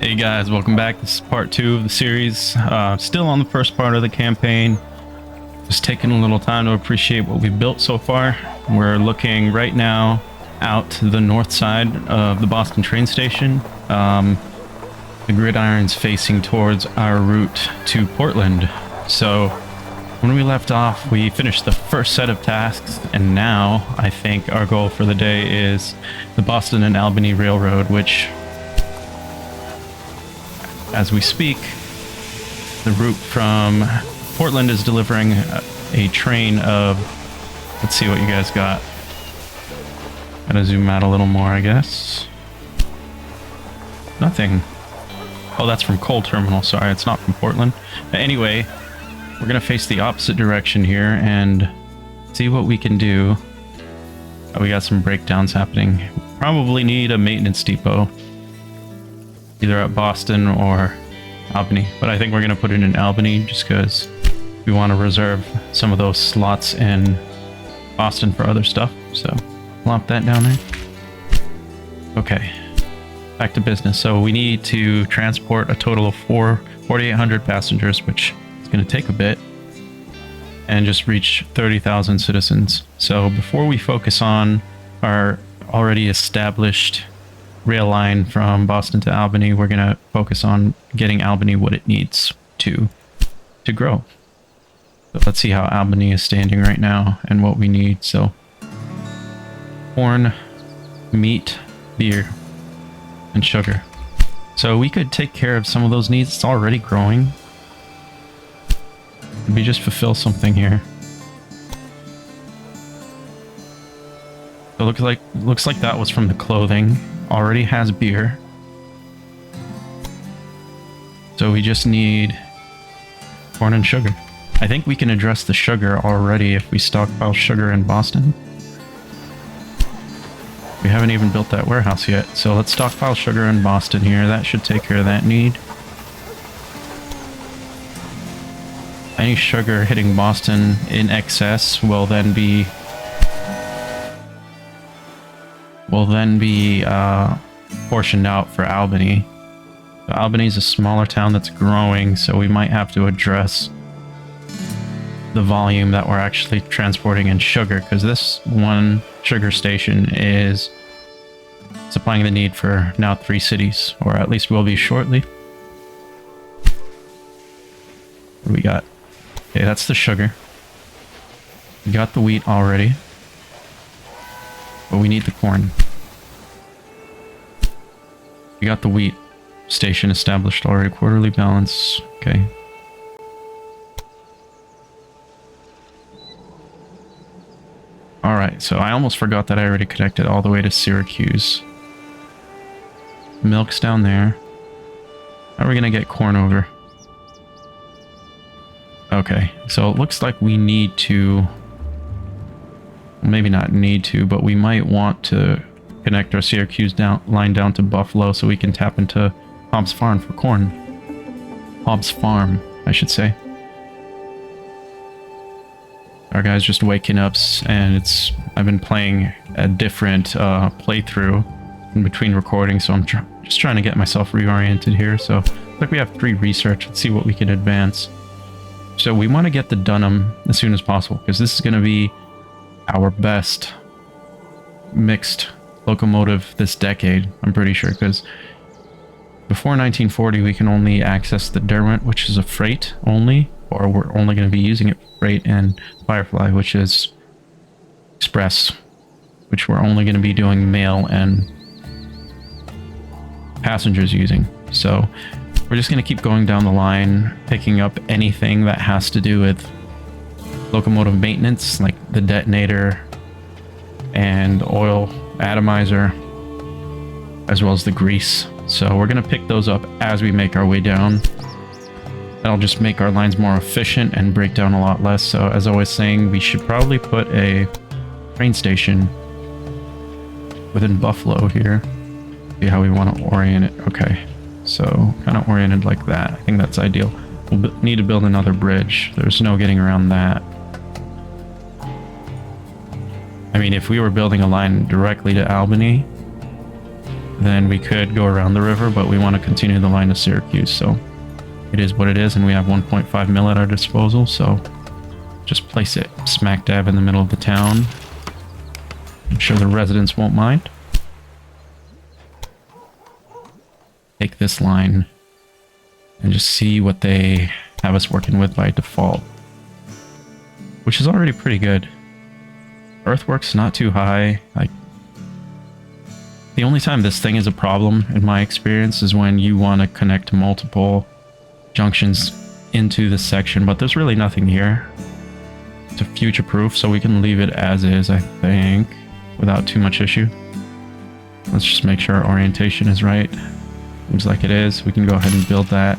Hey guys, welcome back. This is part 2 of the series. Still on the first part of the campaign. Just taking a little time to appreciate what we've built so far. We're looking right now out to the north side of the Boston train station. The gridiron's facing towards our route to Portland. So when we left off, we finished the first set of tasks, and now I think our goal for the day is the Boston and Albany Railroad, which, as we speak, the route from Portland is delivering a train of, let's see what you guys got. Gotta zoom out a little more, I guess. Nothing. Oh, that's from Coal Terminal. Sorry, it's not from Portland. But anyway, we're gonna face the opposite direction here and see what we can do. We got some breakdowns happening. Probably need a maintenance depot, either at Boston or Albany, but I think we're going to put it in Albany just because we want to reserve some of those slots in Boston for other stuff. So plop that down there. Okay, back to business. So we need to transport a total of 4,800 passengers, which is going to take a bit, and just reach 30,000 citizens. So before we focus on our already established rail line from Boston to Albany, we're gonna focus on getting Albany what it needs to grow. So let's see how Albany is standing right now and what we need. So corn, meat, beer, and sugar. So we could take care of some of those needs. It's already growing. Could we just fulfill something here? So looks like that was from the clothing. Already has beer, so we just need corn and sugar. I think we can address the sugar already if we stockpile sugar in Boston. We haven't even built that warehouse yet, so let's stockpile sugar in Boston here. That should take care of that need. Any sugar hitting Boston in excess will then be portioned out for Albany. So Albany is a smaller town that's growing, so we might have to address the volume that we're actually transporting in sugar, because this one sugar station is supplying the need for now 3 cities, or at least will be shortly. What do we got? Okay, that's the sugar. We got the wheat already, but we need the corn. We got the wheat station established already. Quarterly balance. Okay. Alright, so I almost forgot that I already connected all the way to Syracuse. Milk's down there. How are we gonna get corn over? Okay, so it looks like we need to... maybe not need to, but we might want to connect our Syracuse line down to Buffalo so we can tap into Hobbs Farm for corn. Hobbs Farm, I should say. Our guy's just waking up, and I've been playing a different playthrough in between recording, so I'm just trying to get myself reoriented here. So looks like we have 3 research. Let's see what we can advance. So we want to get the Dunham as soon as possible, because this is going to be our best mixed locomotive this decade, I'm pretty sure, because before 1940 we can only access the Derwent, which is a freight only, or we're only going to be using it for freight, and Firefly, which is express, which we're only going to be doing mail and passengers using. So we're just going to keep going down the line, picking up anything that has to do with locomotive maintenance, like the detonator and oil atomizer, as well as the grease. So we're going to pick those up as we make our way down. That'll just make our lines more efficient and break down a lot less. So as I was saying, we should probably put a train station within Buffalo here. See how we want to orient it. Okay, so kind of oriented like that. I think that's ideal. We'll need to build another bridge. There's no getting around that. I mean, if we were building a line directly to Albany, then we could go around the river, but we want to continue the line to Syracuse, so it is what it is, and we have 1.5 mil at our disposal, so just place it smack dab in the middle of the town. I'm sure the residents won't mind. Take this line and just see what they have us working with by default, which is already pretty good. Earthworks not too high. Like, the only time this thing is a problem in my experience is when you want to connect multiple junctions into the section, but there's really nothing here to future proof, so we can leave it as is, I think, without too much issue. Let's just make sure our orientation is right. Seems like it is. We can go ahead and build that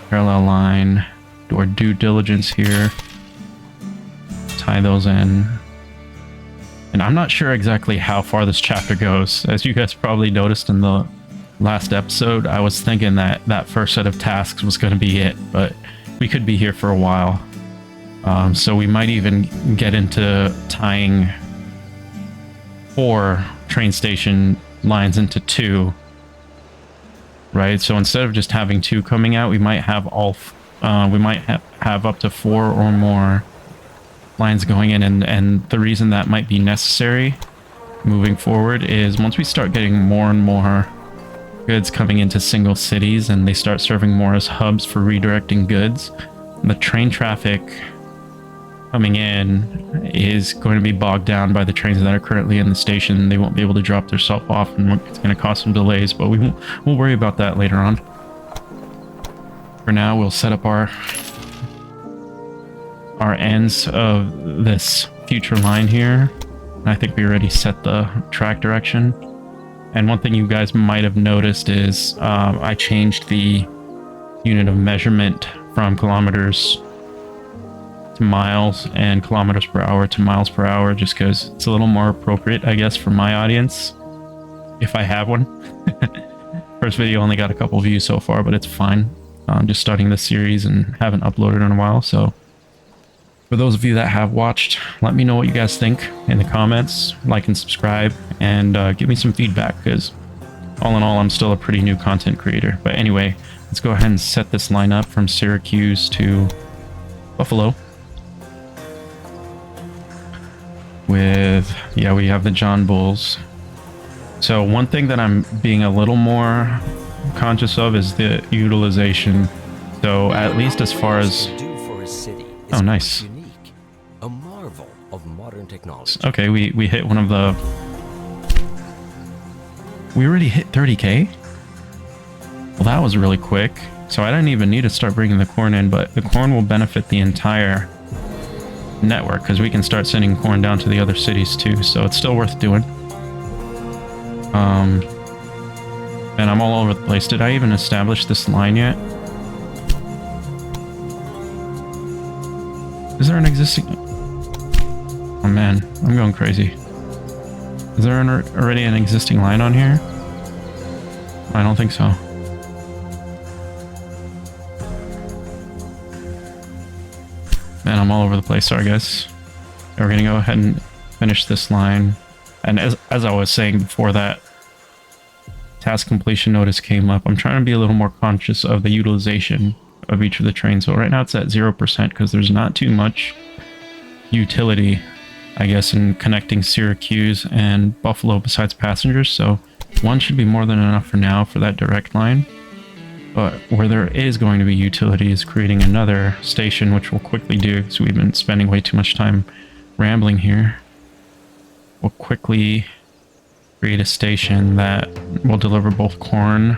parallel line, do our due diligence here, tie those in. And I'm not sure exactly how far this chapter goes. As you guys probably noticed in the last episode, I was thinking that that first set of tasks was going to be it, but we could be here for a while. So we might even get into tying 4 train station lines into 2, right? So instead of just having 2 coming out, we might have have up to 4 or more lines going in, and the reason that might be necessary moving forward is once we start getting more and more goods coming into single cities and they start serving more as hubs for redirecting goods, the train traffic coming in is going to be bogged down by the trains that are currently in the station. They won't be able to drop their stuff off, and it's going to cause some delays, but we'll worry about that later on. For now, we'll set up our ends of this future line here. I think we already set the track direction. And one thing you guys might have noticed is I changed the unit of measurement from kilometers to miles and kilometers per hour to miles per hour, just because it's a little more appropriate, I guess, for my audience, if I have one. First video only got a couple views so far, but it's fine. I'm just starting this series and haven't uploaded in a while, so for those of you that have watched, let me know what you guys think in the comments, like and subscribe, and give me some feedback, because all in all, I'm still a pretty new content creator. But anyway, let's go ahead and set this line up from Syracuse to Buffalo. With, yeah, we have the John Bulls. So one thing that I'm being a little more conscious of is the utilization. So at least as far as... Oh, nice. A marvel of modern technology. Okay, we hit one of the... We already hit 30k? Well, that was really quick. So I didn't even need to start bringing the corn in, but the corn will benefit the entire network, because we can start sending corn down to the other cities too, so it's still worth doing. And I'm all over the place. Did I even establish this line yet? Is there an existing... Oh man, I'm going crazy. Is there already an existing line on here? I don't think so. Man, I'm all over the place. Sorry, guys. We're going to go ahead and finish this line. And as I was saying before, that task completion notice came up, I'm trying to be a little more conscious of the utilization of each of the trains. So right now it's at 0% because there's not too much utility, I guess, in connecting Syracuse and Buffalo besides passengers. So 1 should be more than enough for now for that direct line. But where there is going to be utility is creating another station, which we'll quickly do because we've been spending way too much time rambling here. We'll quickly create a station that will deliver both corn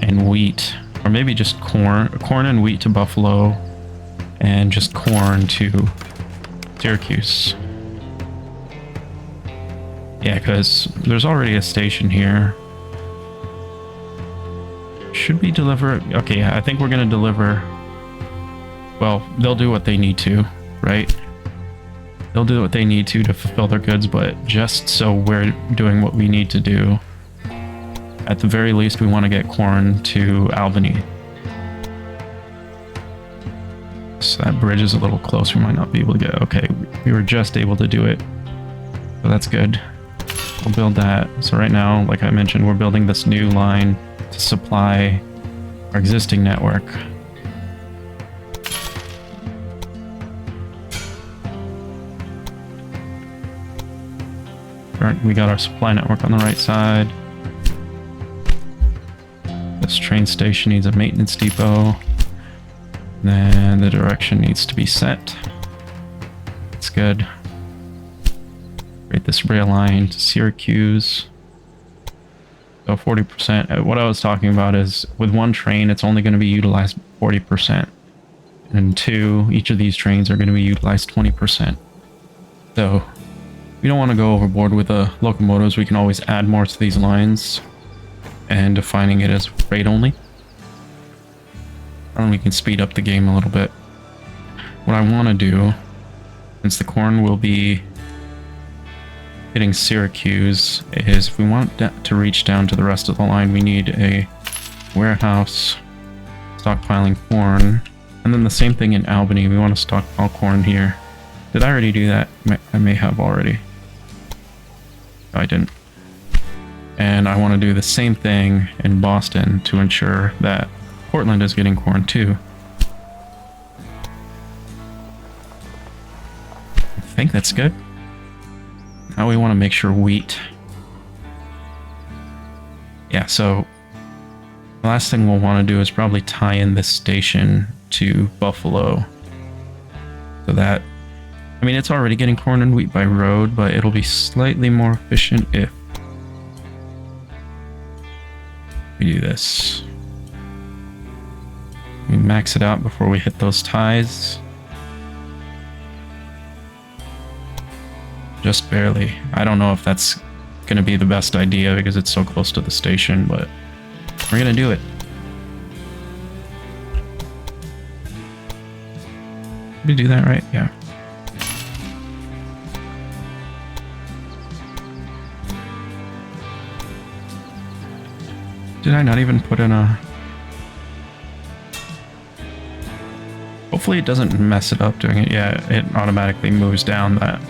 and wheat, or maybe just corn and wheat to Buffalo, and just corn to Syracuse. Yeah, because there's already a station here. Should we deliver? Okay, I think we're going to deliver. Well, they'll do what they need to, right? They'll do what they need to fulfill their goods, but just so we're doing what we need to do, at the very least, we want to get corn to Albany. So that bridge is a little close. We might not be able to get... Okay, we were just able to do it. So that's good. we'll build that. So right now, like I mentioned, we're building this new line to supply our existing network. We got our supply network on the right side. This train station needs a maintenance depot. Then the direction needs to be set. That's good. Create this rail line to Syracuse. So 40%. What I was talking about is with one train, it's only going to be utilized 40%. And two, each of these trains are going to be utilized 20%. So we don't want to go overboard with the locomotives. We can always add more to these lines and defining it as freight only. And we can speed up the game a little bit. What I want to do, since the corn will be hitting Syracuse, is if we want to reach down to the rest of the line, we need a warehouse stockpiling corn. And then the same thing in Albany, we want to stockpile corn here. Did I already do that? I may have already. No, I didn't. And I want to do the same thing in Boston to ensure that Portland is getting corn too. I think that's good. Now we want to make sure wheat. Yeah, so the last thing we'll want to do is probably tie in this station to Buffalo. So that, I mean, it's already getting corn and wheat by road, but it'll be slightly more efficient if we do this. We max it out before we hit those ties. Just barely. I don't know if that's going to be the best idea because it's so close to the station, but we're going to do it. Did we do that right? Yeah. Did I not even put in a... Hopefully it doesn't mess it up doing it. Yeah, it automatically moves down that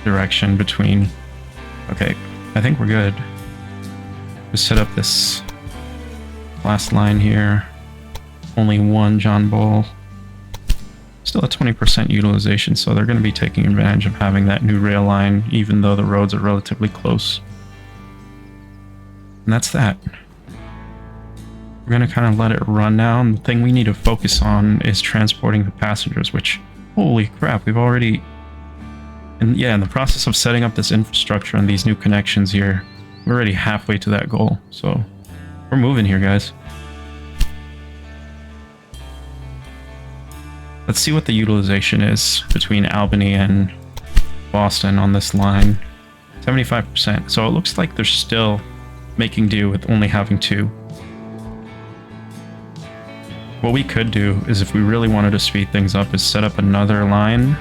direction between... Okay, I think we're good. Just set up this last line here. Only one John Bull. Still at 20% utilization, so they're going to be taking advantage of having that new rail line, even though the roads are relatively close. And that's that. We're going to kind of let it run now, and the thing we need to focus on is transporting the passengers, which, holy crap, we've already... And yeah, in the process of setting up this infrastructure and these new connections here, we're already halfway to that goal, so we're moving here, guys. Let's see what the utilization is between Albany and Boston on this line. 75%, so it looks like they're still making do with only having two. What we could do is, if we really wanted to speed things up, is set up another line.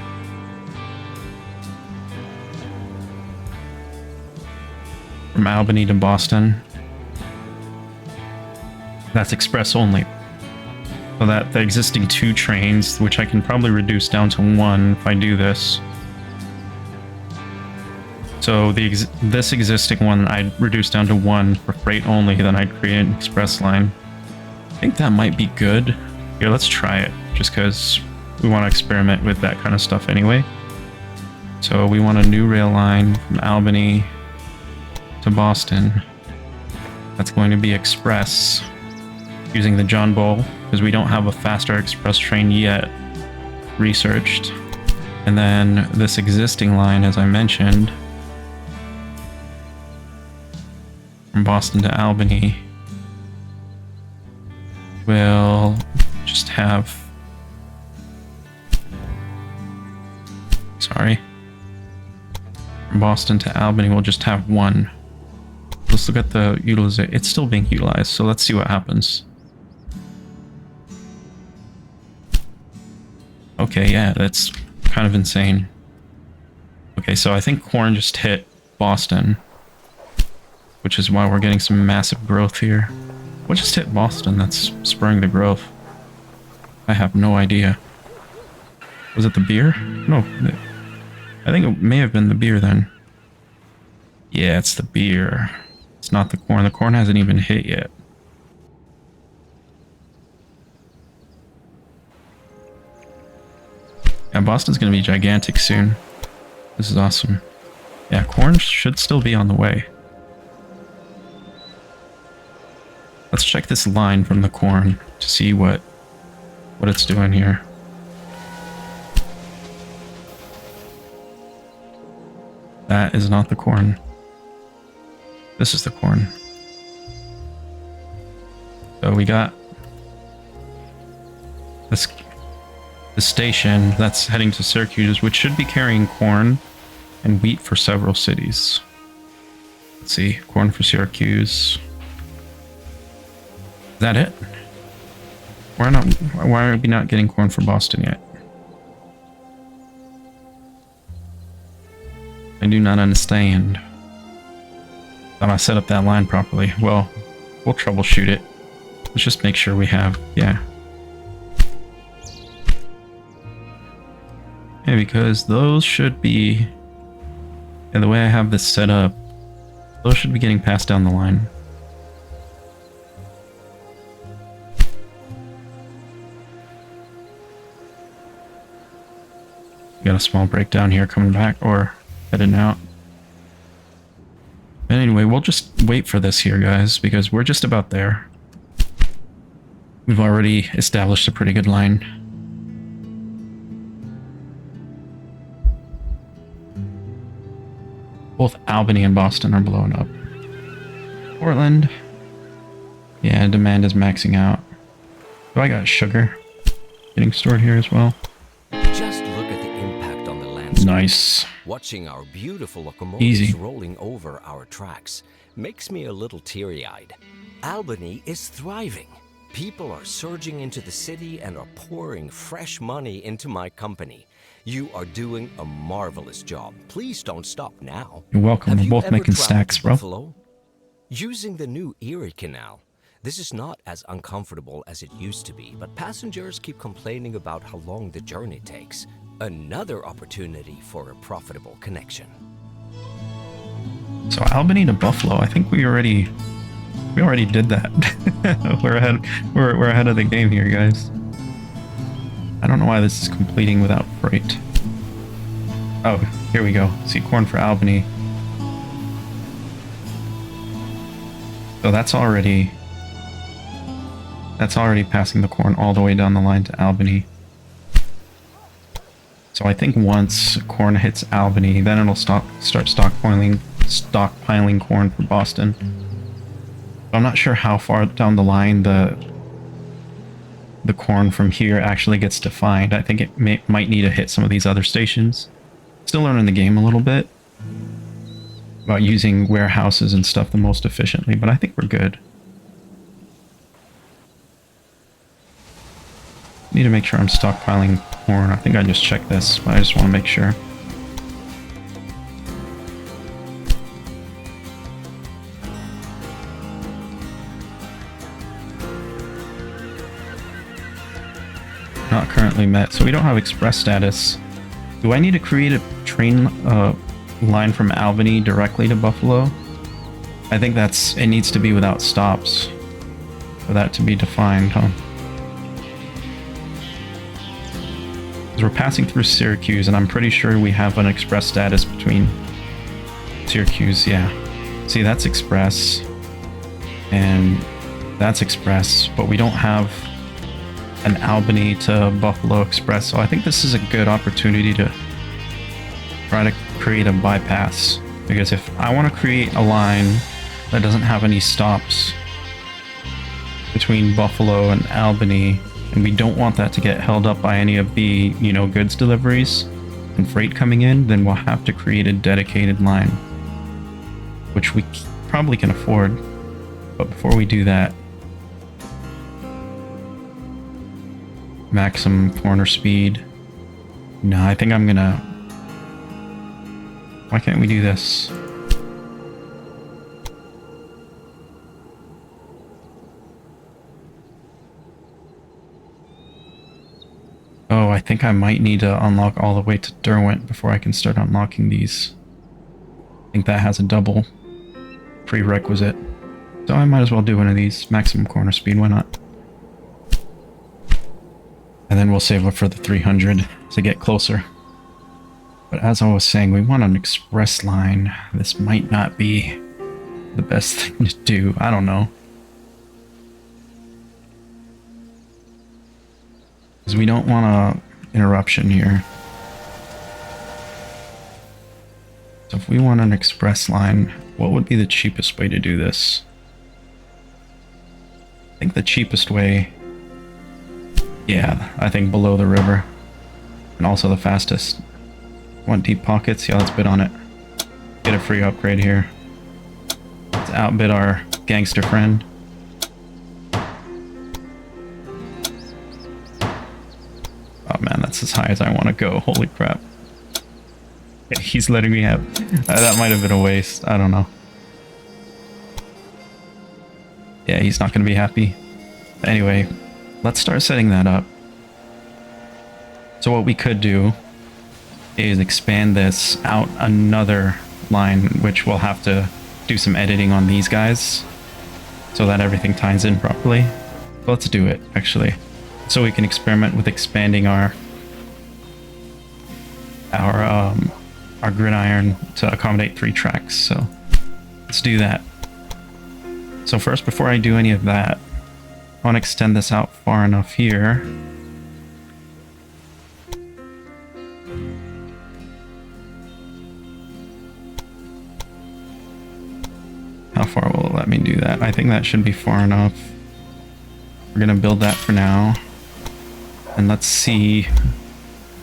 From Albany to Boston. That's express only. So that the existing two trains, which I can probably reduce down to one if I do this. So this existing one I'd reduce down to one for freight only, then I'd create an express line. I think that might be good. Here, let's try it, just because we want to experiment with that kind of stuff anyway. So we want a new rail line from Albany to Boston. That's going to be express, using the John Bull, because we don't have a faster express train yet researched. And then this existing line, as I mentioned, from Boston to Albany, will just have... Sorry. From Boston to Albany, we'll just have one. Let's look at the utilization. It's still being utilized, so let's see what happens. Okay, yeah, that's kind of insane. Okay, so I think corn just hit Boston, which is why we're getting some massive growth here. What just hit Boston that's spurring the growth? I have no idea. Was it the beer? No, I think it may have been the beer then. Yeah, it's the beer. It's not the corn. The corn hasn't even hit yet. Yeah, Boston's going to be gigantic soon. This is awesome. Yeah, corn should still be on the way. Let's check this line from the corn to see what it's doing here. That is not the corn. This is the corn. So we got this station that's heading to Syracuse, which should be carrying corn and wheat for several cities. Let's see, corn for Syracuse. Is that it? Why are we not getting corn for Boston yet? I do not understand. Thought I set up that line properly. Well, we'll troubleshoot it. Let's just make sure we have, yeah. Yeah, because those should be, and the way I have this set up, those should be getting passed down the line. Got a small breakdown here coming back or heading out. But anyway, we'll just wait for this here, guys, because we're just about there. We've already established a pretty good line. Both Albany and Boston are blowing up. Portland. Yeah, demand is maxing out. Oh, I got sugar getting stored here as well. Just look at the impact on the landscape. Nice. Watching our beautiful locomotives Easy. rolling over our tracks makes me a little teary-eyed. Albany is thriving. People are surging into the city and are pouring fresh money into my company. You are doing a marvelous job. Please don't stop now. You're welcome. Have We're you both ever making traveled stacks, to bro. Buffalo? Using the new Erie Canal, this is not as uncomfortable as it used to be, but passengers keep complaining about how long the journey takes. Another opportunity for a profitable connection. So Albany to Buffalo, I think we already did that. We're ahead of the game here, guys. I don't know why this is completing without freight. Oh, here we go. See, corn for Albany. So that's already passing the corn all the way down the line to Albany. So I think once corn hits Albany, then it'll start stockpiling corn for Boston. I'm not sure how far down the line the corn from here actually gets defined. I think it might need to hit some of these other stations. Still learning the game a little bit about using warehouses and stuff the most efficiently, but I think we're good. Need to make sure I'm stockpiling corn. I think I just checked this, but I just want to make sure. Not currently met, so we don't have express status. Do I need to create a train line from Albany directly to Buffalo? I think it needs to be without stops for that to be defined, huh? Because we're passing through Syracuse, and I'm pretty sure we have an express status between Syracuse, yeah. See, that's express, and that's express, but we don't have an Albany to Buffalo express, so I think this is a good opportunity to try to create a bypass, because if I want to create a line that doesn't have any stops between Buffalo and Albany, and we don't want that to get held up by any of the, goods deliveries and freight coming in, then we'll have to create a dedicated line, which we probably can afford. But before we do that, maximum corner speed. No, I think I'm gonna... Why can't we do this? Oh, I think I might need to unlock all the way to Derwent before I can start unlocking these. I think that has a double prerequisite. So I might as well do one of these. Maximum corner speed, why not? And then we'll save up for the 300 to get closer. But as I was saying, we want an express line. This might not be the best thing to do. I don't know. Because we don't want an interruption here. So if we want an express line, what would be the cheapest way to do this? I think the cheapest way... Yeah, I think below the river. And also the fastest. Want deep pockets? Yeah, let's bid on it. Get a free upgrade here. Let's outbid our gangster friend. Oh man, that's as high as I want to go. Holy crap. He's letting me have... that might have been a waste. I don't know. Yeah, he's not going to be happy. Anyway, let's start setting that up. So what we could do is expand this out another line, which we'll have to do some editing on these guys so that everything ties in properly. Let's do it, actually. So we can experiment with expanding our gridiron to accommodate 3 tracks. So let's do that. So first, before I do any of that, I want to extend this out far enough here. How far will it let me do that? I think that should be far enough. We're going to build that for now. And let's see,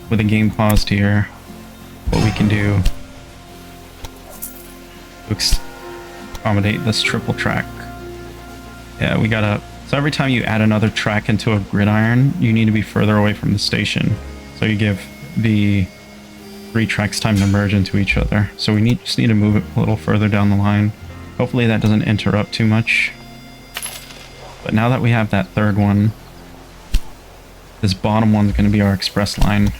with the game paused here, what we can do to accommodate this triple track. Yeah, we gotta... So every time you add another track into a gridiron, you need to be further away from the station. So you give the 3 tracks time to merge into each other. So we just need to move it a little further down the line. Hopefully that doesn't interrupt too much. But now that we have that third one, this bottom one's going to be our express line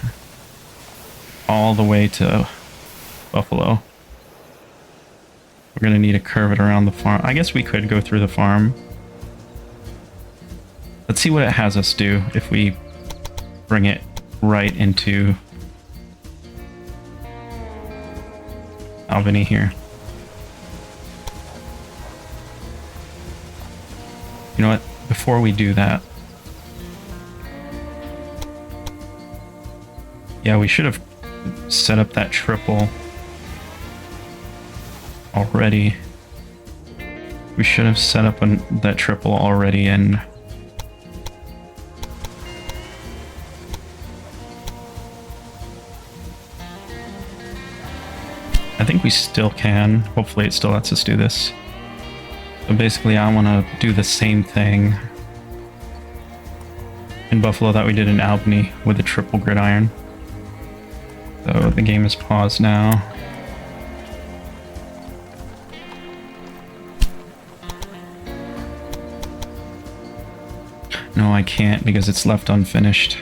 all the way to Buffalo. We're going to need to curve it around the farm. I guess we could go through the farm. Let's see what it has us do if we bring it right into Albany here. You know what? Before we do that... Yeah, we should have set up that triple already. We should have set up that triple already, and I think we still can. Hopefully it still lets us do this. So basically I want to do the same thing in Buffalo that we did in Albany with a triple gridiron. So the game is paused now. No, I can't because it's left unfinished.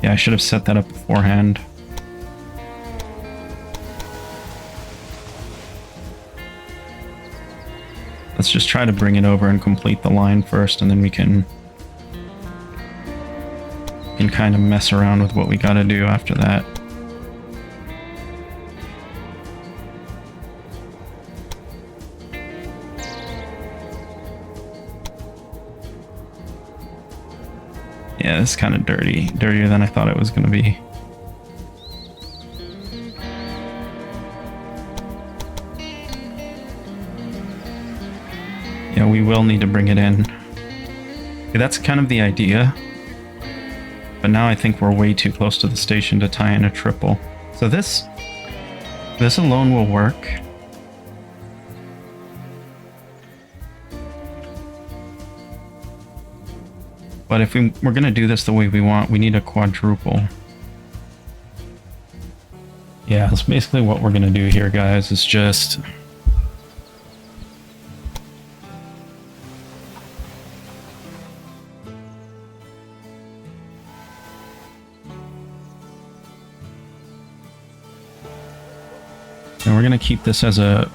Yeah, I should have set that up beforehand. Let's just try to bring it over and complete the line first, and then we can kind of mess around with what we gotta do after that. Yeah, it's kind of dirty. Dirtier than I thought it was gonna be. Yeah, we will need to bring it in. Okay, that's kind of the idea. But now I think we're way too close to the station to tie in a triple. So this alone will work. But if we're going to do this the way we want, we need a quadruple. Yeah, that's basically what we're going to do here, guys. Is just... And we're gonna keep this as a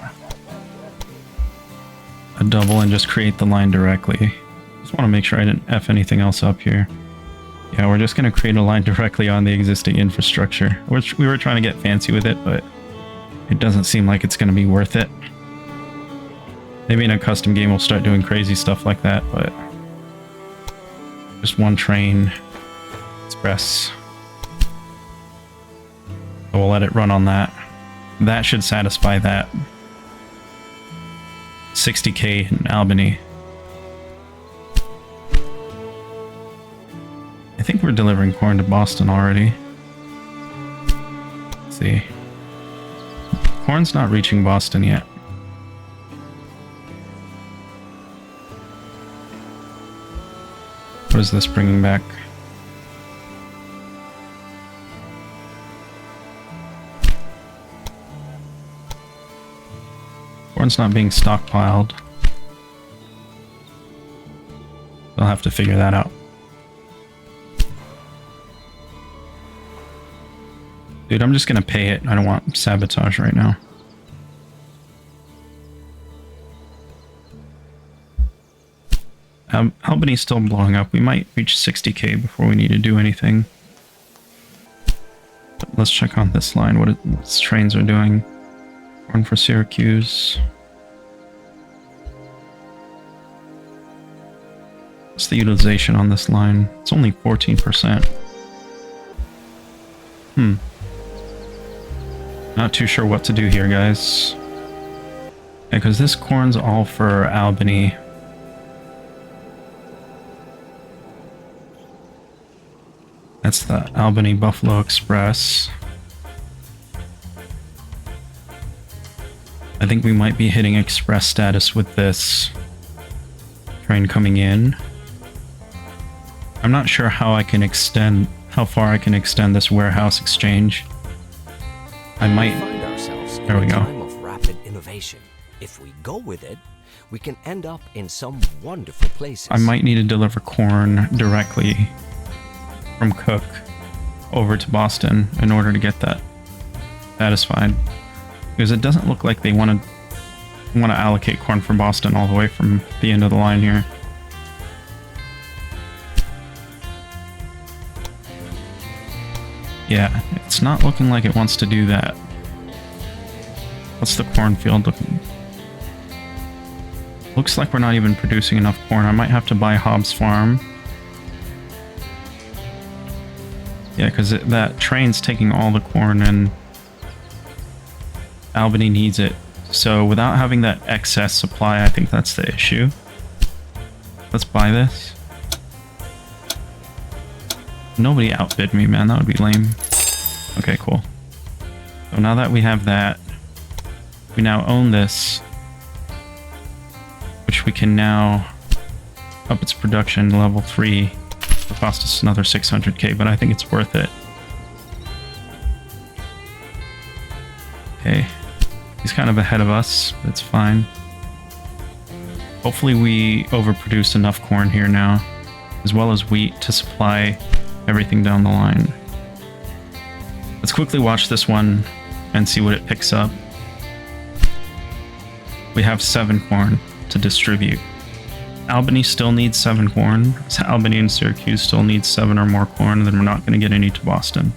double and just create the line directly. Just want to make sure I didn't F anything else up here. Yeah, we're just gonna create a line directly on the existing infrastructure, which we were trying to get fancy with it, but it doesn't seem like it's gonna be worth it. Maybe in a custom game we'll start doing crazy stuff like that, but just one train express. So we'll let it run on that. That should satisfy that. 60k in Albany. I think we're delivering corn to Boston already. Let's see. Corn's not reaching Boston yet. What is this bringing back? Corn's not being stockpiled. We'll have to figure that out. Dude, I'm just gonna pay it. I don't want sabotage right now. Albany's still blowing up. We might reach 60k before we need to do anything. But let's check on this line, what its trains are doing. Corn for Syracuse. What's the utilization on this line? It's only 14%. Not too sure what to do here, guys. Yeah, because this corn's all for Albany. That's the Albany Buffalo Express. I think we might be hitting express status with this train coming in. I'm not sure how I can extend, how far I can extend this warehouse exchange. I might. Find ourselves There we in a go. time of rapid innovation. If we go with it, we can end up in some wonderful places. I might need to deliver corn directly from Cook over to Boston in order to get that satisfied. Because it doesn't look like they want to allocate corn from Boston all the way from the end of the line here. Yeah, it's not looking like it wants to do that. What's the cornfield looking? Looks like we're not even producing enough corn. I might have to buy Hobbs Farm. Yeah, because that train's taking all the corn and Albany needs it. So without having that excess supply, I think that's the issue. Let's buy this. Nobody outbid me, man. That would be lame. Okay, cool. So now that we have that, we now own this, which we can now up its production to level 3. It'll cost us another 600k, but I think it's worth it. Okay. He's kind of ahead of us, but it's fine. Hopefully we overproduce enough corn here now, as well as wheat to supply everything down the line. Let's quickly watch this one and see what it picks up. We have 7 corn to distribute. Albany still needs 7 corn. So Albany and Syracuse still need 7 or more corn, then we're not going to get any to Boston.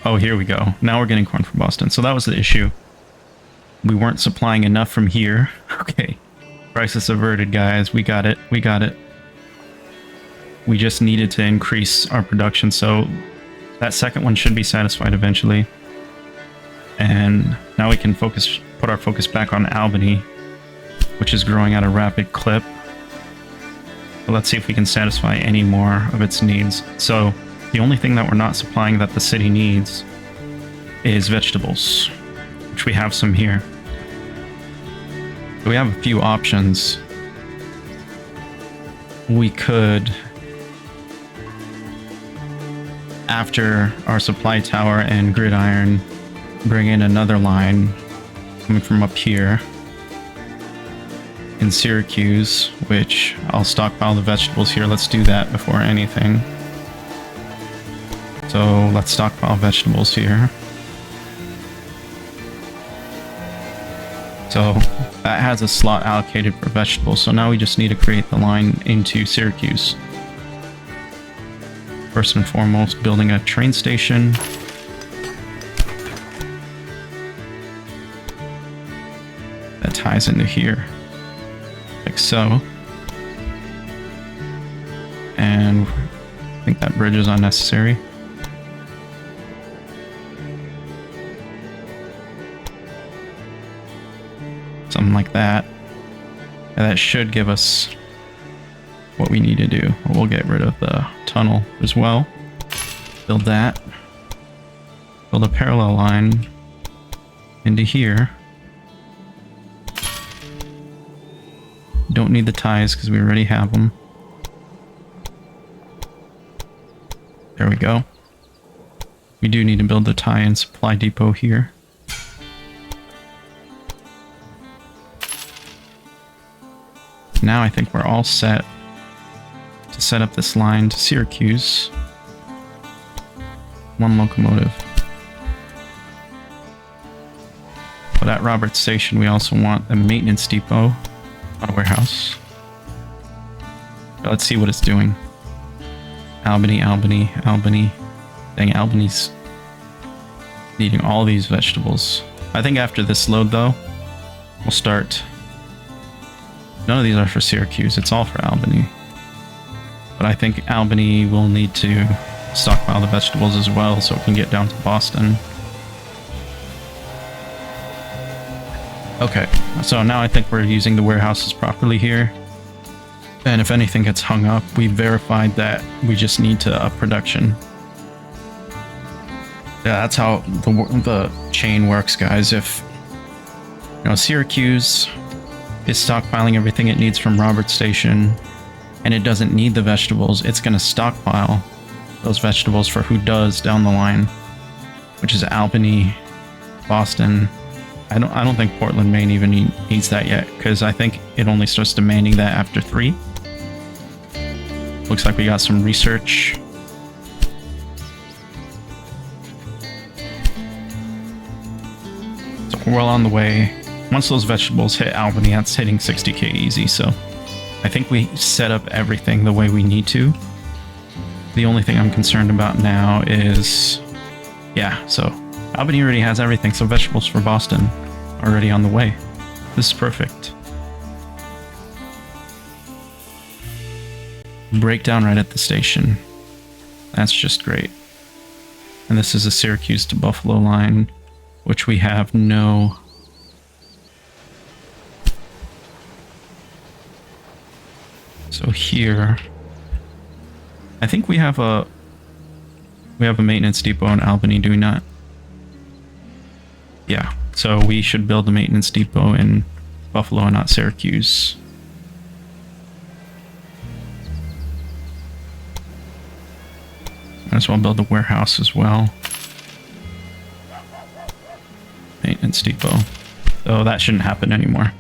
Oh, here we go. Now we're getting corn from Boston. So that was the issue. We weren't supplying enough from here. Okay. Crisis averted, guys. We got it. We got it. We just needed to increase our production. So that second one should be satisfied eventually. And now we can put our focus back on Albany, which is growing at a rapid clip. But let's see if we can satisfy any more of its needs. So the only thing that we're not supplying that the city needs is vegetables, which we have some here. So we have a few options. We could, after our supply tower and gridiron, bring in another line coming from up here. in Syracuse, which I'll stockpile the vegetables here. Let's do that before anything. So let's stockpile vegetables here. So that has a slot allocated for vegetables. So now we just need to create the line into Syracuse. First and foremost, building a train station. That ties into here. Like so. And I think that bridge is unnecessary. Something like that. And that should give us what we need to do. We'll get rid of the tunnel as well. Build that. Build a parallel line into here. Don't need the ties because we already have them. There we go. We do need to build the tie-in supply depot here. Now I think we're all set to set up this line to Syracuse. One locomotive. But at Roberts Station, we also want a maintenance depot, not a warehouse. But let's see what it's doing. Albany, Albany, Albany. Dang, Albany's needing all these vegetables. I think after this load, though, we'll start. None of these are for Syracuse. It's all for Albany. But I think Albany will need to stockpile the vegetables as well so it can get down to Boston. Okay, so now I think we're using the warehouses properly here. And if anything gets hung up, we verified that we just need to up production. Yeah, that's how the chain works, guys. If, you know, Syracuse is stockpiling everything it needs from Roberts Station, and it doesn't need the vegetables, it's going to stockpile those vegetables for who does down the line, which is Albany, Boston. I don't think Portland, Maine even needs that yet, because I think it only starts demanding that after 3. Looks like we got some research. So we're well on the way. Once those vegetables hit Albany, that's hitting 60k easy, so I think we set up everything the way we need to. The only thing I'm concerned about now is, yeah, so Albany already has everything, so vegetables for Boston are already on the way. This is perfect. Breakdown right at the station. That's just great. And this is a Syracuse to Buffalo line, which we have no... So here, I think we have a maintenance depot in Albany, do we not? Yeah, so we should build a maintenance depot in Buffalo and not Syracuse. Might as well build a warehouse as well. Maintenance depot. So that shouldn't happen anymore.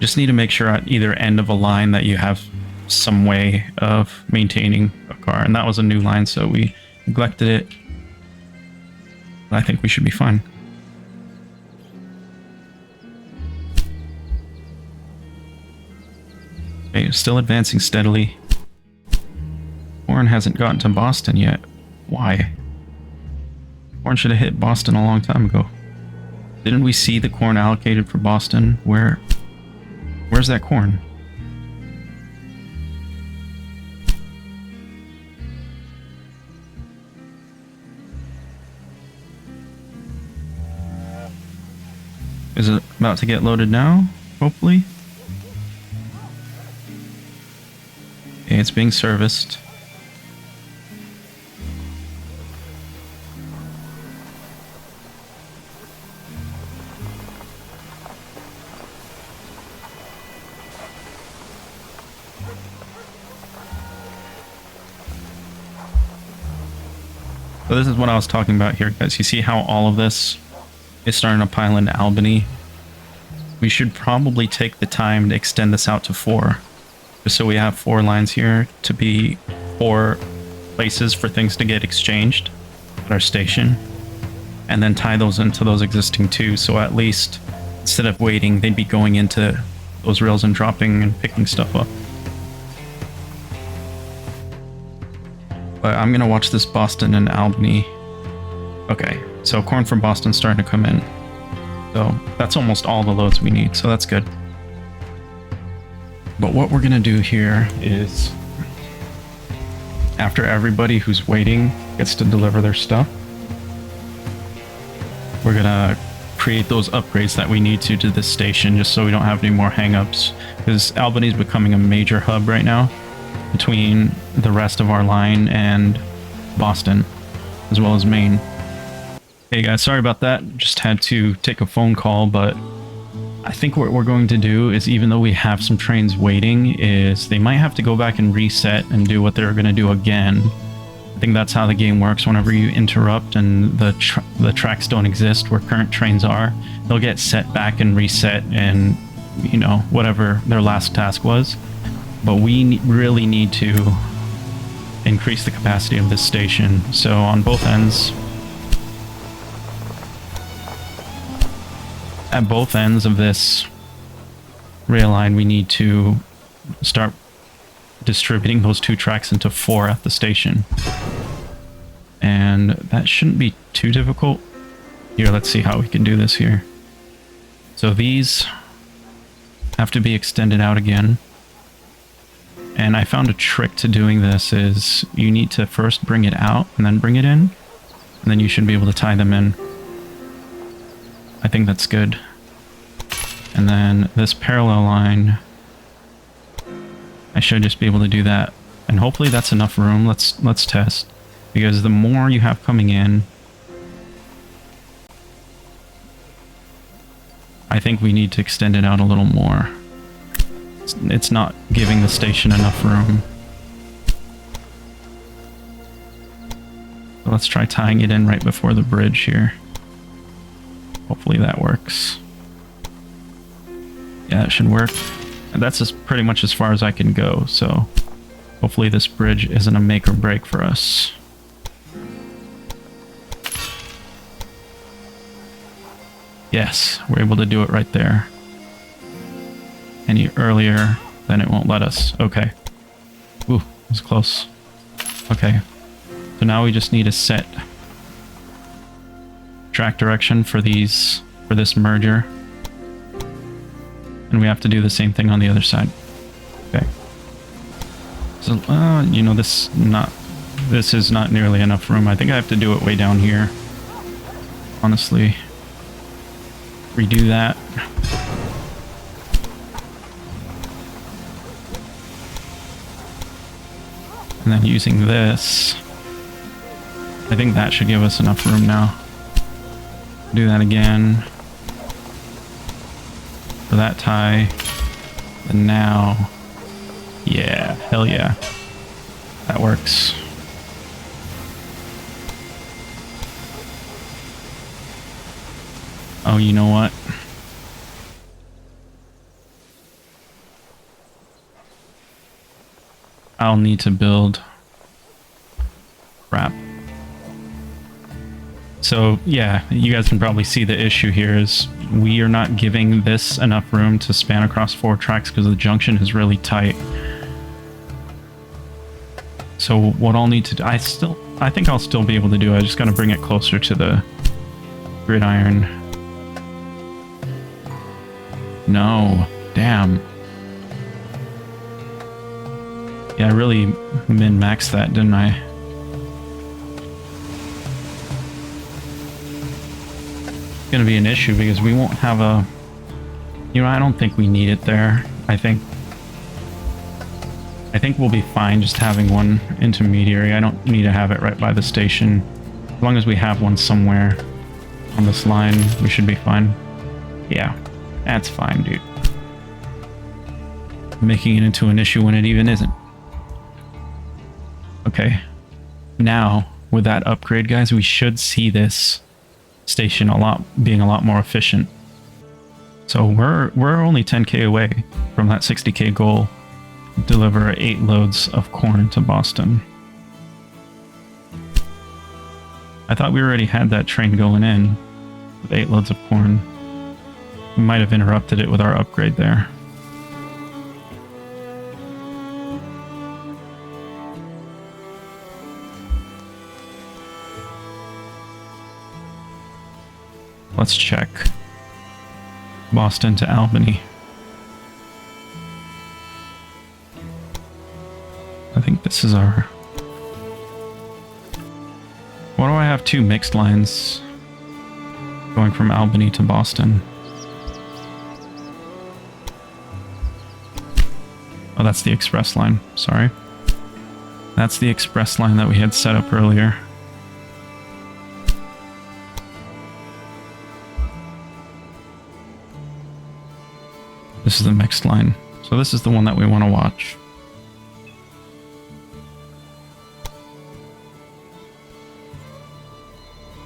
Just need to make sure at either end of a line that you have some way of maintaining a car. And that was a new line, so we neglected it. But I think we should be fine. Okay, still advancing steadily. Corn hasn't gotten to Boston yet. Why? Corn should have hit Boston a long time ago. Didn't we see the corn allocated for Boston? Where's that corn? Is it about to get loaded now? Hopefully. Okay, it's being serviced. So this is what I was talking about here, guys. You see how all of this is starting to pile into Albany? we should probably take the time to extend this out to 4. Just so we have 4 lines here to be 4 places for things to get exchanged at our station. And then tie those into those existing 2. So at least instead of waiting, they'd be going into those rails and dropping and picking stuff up. But I'm going to watch this Boston and Albany. Okay, so corn from Boston's starting to come in. So that's almost all the loads we need, so that's good. But what we're gonna do here is, after everybody who's waiting gets to deliver their stuff, we're gonna create those upgrades that we need to this station, just so we don't have any more hangups. Because Albany's becoming a major hub right now between the rest of our line and Boston, as well as Maine. Hey guys, sorry about that. Just had to take a phone call, but I think what we're going to do is, even though we have some trains waiting, is they might have to go back and reset and do what they're going to do again. I think that's how the game works. Whenever you interrupt and the tracks don't exist where current trains are, they'll get set back and reset and, you know, whatever their last task was. But we really need to increase the capacity of this station. So on both ends, at both ends of this rail line, we need to start distributing those 2 tracks into 4 at the station. And that shouldn't be too difficult. Here, let's see how we can do this here. So these have to be extended out again. And I found a trick to doing this is you need to first bring it out and then bring it in. And then you should be able to tie them in. I think that's good. And then this parallel line, I should just be able to do that. And hopefully that's enough room. Let's test. Because the more you have coming in, I think we need to extend it out a little more. It's not giving the station enough room. So let's try tying it in right before the bridge here. Hopefully that works. Yeah, it should work. And that's just pretty much as far as I can go, so hopefully this bridge isn't a make or break for us. Yes, we're able to do it right there. Any earlier, then it won't let us. Okay. Ooh, it was close. Okay. So now we just need to set track direction for this merger. And we have to do the same thing on the other side. Okay. So, you know, this is not nearly enough room. I think I have to do it way down here. Honestly. Redo that. And then using this, I think that should give us enough room now. Do that again. For that tie. And now, yeah, hell yeah. That works. Oh, you know what? I'll need to build. Crap. So yeah, you guys can probably see the issue here is we are not giving this enough room to span across 4 tracks because the junction is really tight. So what I'll need to do, I think I'll still be able to do, I just gotta bring it closer to the gridiron. No, damn. Yeah, I really min-maxed that, didn't I? It's gonna be an issue because we won't have a... You know, I don't think we need it there. I think we'll be fine just having one intermediary. I don't need to have it right by the station. As long as we have one somewhere on this line, we should be fine. Yeah, that's fine, dude. Making it into an issue when it even isn't. Okay, now with that upgrade, guys, we should see this station being a lot more efficient. So we're only 10k away from that 60k goal. Deliver 8 loads of corn to Boston. I thought we already had that train going in with 8 loads of corn. We might have interrupted it with our upgrade there. Let's check. Boston to Albany. I think this is our... Why do I have 2 mixed lines going from Albany to Boston? Oh, that's the express line. Sorry. That's the express line that we had set up earlier. This is the mixed line. So this is the one that we want to watch.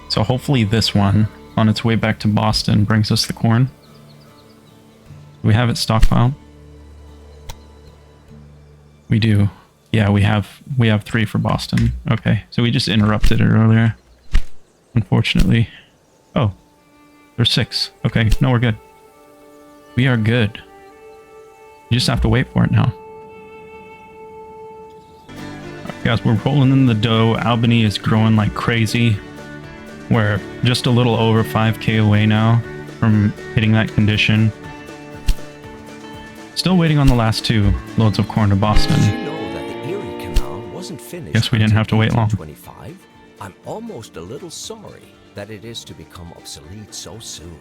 So hopefully this one, on its way back to Boston, brings us the corn. Do we have it stockpiled? We do. Yeah, we have 3 for Boston. Okay, so we just interrupted it earlier. Unfortunately. Oh, there's 6. Okay, no, we're good. We are good. You just have to wait for it now. Alright, guys, we're rolling in the dough. Albany is growing like crazy. We're just a little over 5k away now from hitting that condition. Still waiting on the last 2 loads of corn to Boston. Did you know that the Erie Canal wasn't finished? Guess we didn't have to wait long. 25? I'm almost a little sorry that it is to become obsolete so soon.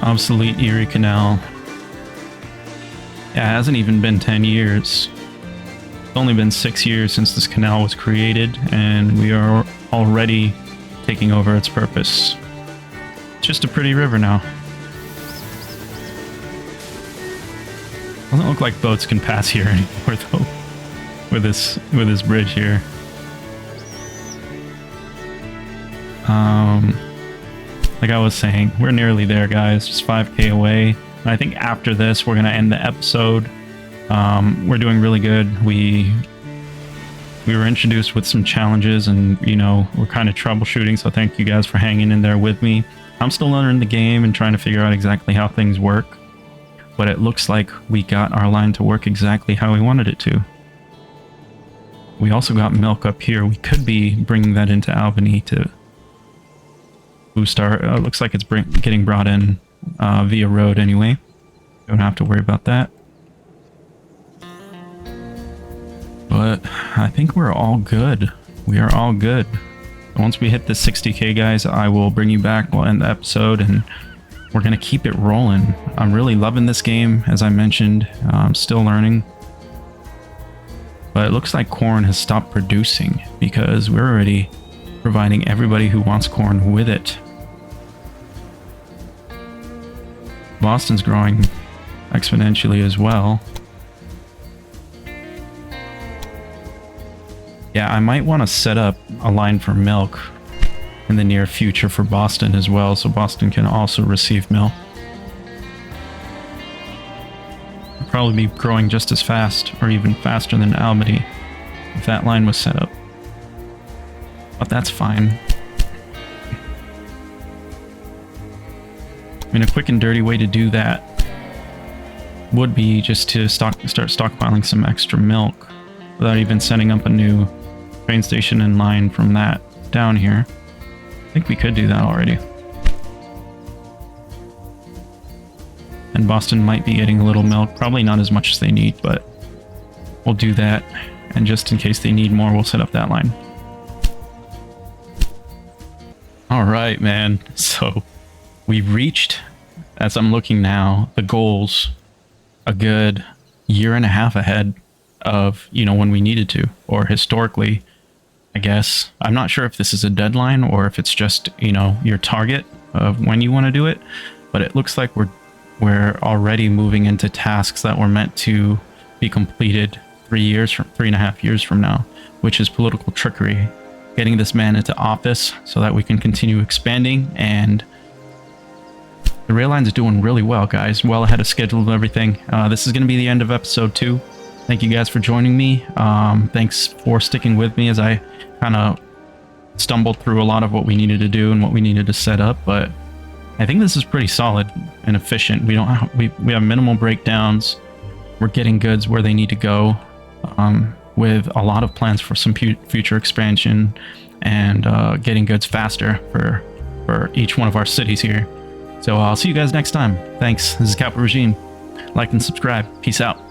Obsolete Erie Canal. Yeah, it hasn't even been 10 years. It's only been 6 years since this canal was created, and we are already taking over its purpose. It's just a pretty river now. Doesn't look like boats can pass here anymore though, with this bridge here. Like I was saying, we're nearly there, guys. Just 5k away. And I think after this, we're gonna end the episode. We're doing really good. We were introduced with some challenges, and you know, we're kind of troubleshooting. So thank you guys for hanging in there with me. I'm still learning the game and trying to figure out exactly how things work. But it looks like we got our line to work exactly how we wanted it to. We also got milk up here. We could be bringing that into Albany to boost our... looks like it's getting brought in via road anyway. Don't have to worry about that. But I think we're all good. We are all good. Once we hit the 60k, guys, I will bring you back. We'll end the episode, and we're going to keep it rolling. I'm really loving this game, as I mentioned. I'm still learning. But it looks like corn has stopped producing because we're already providing everybody who wants corn with it. Boston's growing exponentially as well. Yeah, I might want to set up a line for milk in the near future for Boston as well, so Boston can also receive milk. It'll probably be growing just as fast or even faster than Albany if that line was set up. But that's fine. I mean, a quick and dirty way to do that would be just to start stockpiling some extra milk without even setting up a new train station in line from that down here. I think we could do that already. And Boston might be getting a little milk, probably not as much as they need, but we'll do that. And just in case they need more, we'll set up that line. All right, man. So we've reached, as I'm looking now, the goals a good year and a half ahead of, you know, when we needed to, or historically, I guess. I'm not sure if this is a deadline or if it's just, you know, your target of when you want to do it, but it looks like we're already moving into tasks that were meant to be completed 3.5 years from now, which is political trickery. getting this man into office so that we can continue expanding. And the rail lines are doing really well, guys. Well ahead of schedule and everything. This is going to be the end of episode 2. Thank you guys for joining me. Thanks for sticking with me as I kind of stumbled through a lot of what we needed to do and what we needed to set up. But I think this is pretty solid and efficient. We have minimal breakdowns. We're getting goods where they need to go, with a lot of plans for some future expansion and getting goods faster for each one of our cities here. So I'll see you guys next time. Thanks. This is Capital Regime. Like and subscribe. Peace out.